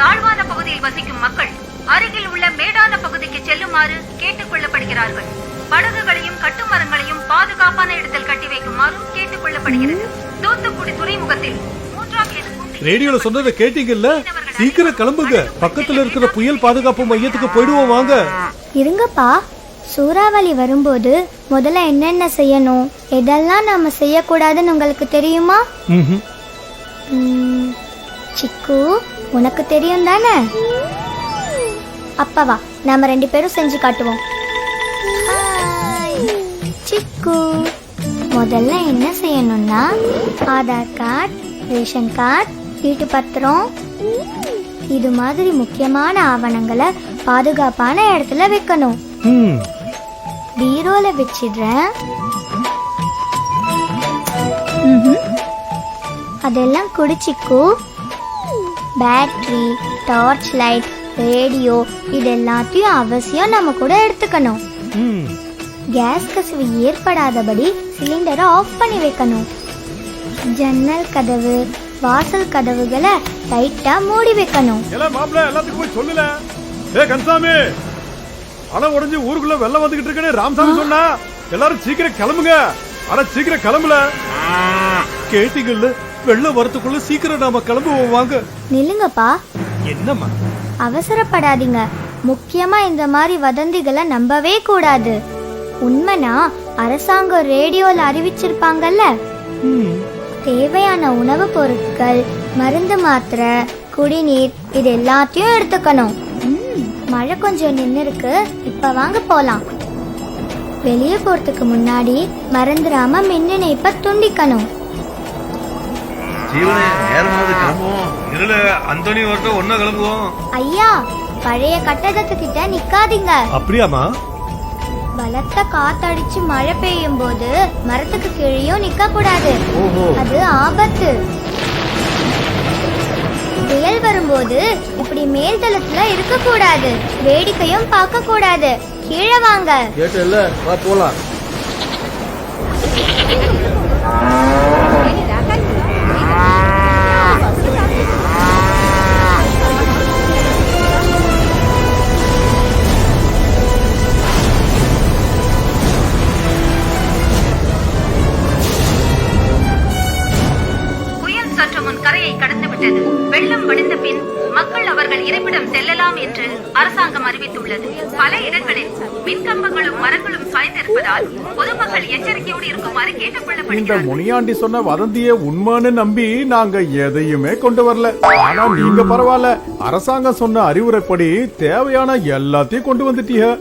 தாழ்வான பகுதியில் வசிக்கும் மக்கள் அருகில் உள்ள மேடான பகுதிக்கு செல்லுமாறு கேட்டுக் கொள்ளப்படுகிறார்கள். படகுகளையும் கட்டுமரங்களையும் பாதுகாப்பான இடத்தில் கட்டி வைக்குமாறும் கேட்டுக் கொள்ளப்படுகிறது. தூத்துக்குடி துறைமுகத்தில் ரேடியோல சொன்னதை கேட்டீங்கல்ல? சீக்கிரம் கிளம்புங்க, பக்கத்துல இருக்கிற புயல் பாதுகாப்பு மையத்துக்கு போயிடுவோம் வாங்க. இருங்கப்பா, சூறாவளி வரும்போது முதல்ல என்னென்ன செய்யணும், எதெல்லாம் நாம செய்யக்கூடாதுன்னு உங்களுக்கு தெரியுமா? சிக்கு, உனக்கு தெரியும் தானே? அப்பவா நாம 2 பேரும் செஞ்சு காட்டுவோம். சிக்கு, முதல்ல என்ன செய்யணும்னா ஆதார் கார்டு, ரேஷன் கார்டு, வீட்டு பத்திரம், இது மாதிரி முக்கியமான ஆவணங்களை பாதுகாப்பான இடத்துல வைக்கணும். பீரோல வச்சிடுறேன். அதெல்லாம் குடிச்சிக்கு. பேட்டரி, டார்ச் லைட், ரேடியோ இது எல்லாத்தையும் அவசியம் நம்ம கூட எடுத்துக்கணும். கேஸ் கசிவு ஏற்படாதபடி சிலிண்டரை ஆஃப் பண்ணி வைக்கணும். ஜன்னல் கதவு, வாசல் கதவுகளை டைட்டா மூடி வைக்கணும். எல்லாத்துக்கும் போய் சொல்லல. கன்சாமி, அணை உடைஞ்சு ஊருக்குள்ள வெள்ளம் வந்துகிட்டு இருக்கேன்னு ராமசாமி சொன்னா. எல்லாரும் சீக்கிரம் கிளம்புங்க. ஆனா சீக்கிரம் கிளம்பல. கேட்டீங்கல்ல, வெள்ளம் வரத்துக்குள்ள சீக்கிரம் நாம கிளம்புவோம் வாங்க. நில்லுங்கப்பா. என்னம்மா? அவசரப்படாதீங்க. முக்கியமா இந்த மாதிரி வதந்திகளை நம்பவே கூடாது. உண்மைனா அரசாங்கம் ரேடியோல அறிவிச்சிருப்பாங்கல்ல. தேவையான உணவுப் பொருட்கள், மருந்து, மாத்திரை, குடிநீர் இது எல்லாத்தையும் எடுத்துக்கணும். மழை கொஞ்சம் நின்று இருக்கு, இப்ப வாங்க போலாம். வெளியே போறதுக்கு முன்னாடி மறந்துடாம மின் இணைப்பை துண்டிக்கணும். ஐயா, பழைய கட்டடத்துக்கிட்ட நிக்காதீங்க. அப்படியாமா? பலத்த காத்தடிச்சு மழை பெய்யும் போது மரத்துக்கு கீழேயும் நிக்க கூடாது, அது ஆபத்து. புயல் வரும்போது இப்படி மேல்தளத்துல இருக்க கூடாது, வேடிக்கையும் பார்க்க கூடாது. கீழே வாங்க. போலாம். கரையை கடந்து விட்டது. வெள்ளம் வடிந்த பின் மக்கள் அவர்கள் இருப்பிடம் செல்லலாம் என்று அரசாங்கம் அறிவித்துள்ளது. பல இடங்களில் மின்கம்பங்களும் மரங்களும் சாய்ந்திருப்பதால் பொதுமக்கள் எச்சரிக்கையோடு இருக்குமாறு கேட்டுக்கொள்ளப்படுகிறது. இந்த முனியாண்டி சொன்ன வதந்திய உண்மைன்னு நம்பி நாங்க எதையுமே கொண்டு வரல. ஆனா நீங்க பரவாயில்ல, அரசாங்கம் சொன்ன அறிவுரைப்படி தேவையான எல்லாத்தையும் கொண்டு வந்துட்டீங்க.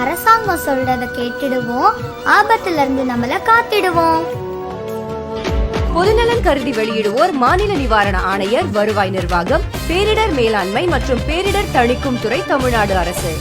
அரசாங்கம் சொல்றத கேட்டுடுவோம், ஆபத்துல இருந்து நம்மள காத்திடுவோம். பொதுநலன் கருதி வெளியிடுவோர் மாநில நிவாரண ஆணையர், வருவாய் நிர்வாகம், பேரிடர் மேலாண்மை மற்றும் பேரிடர் தணிக்கும் துறை, தமிழ்நாடு அரசு.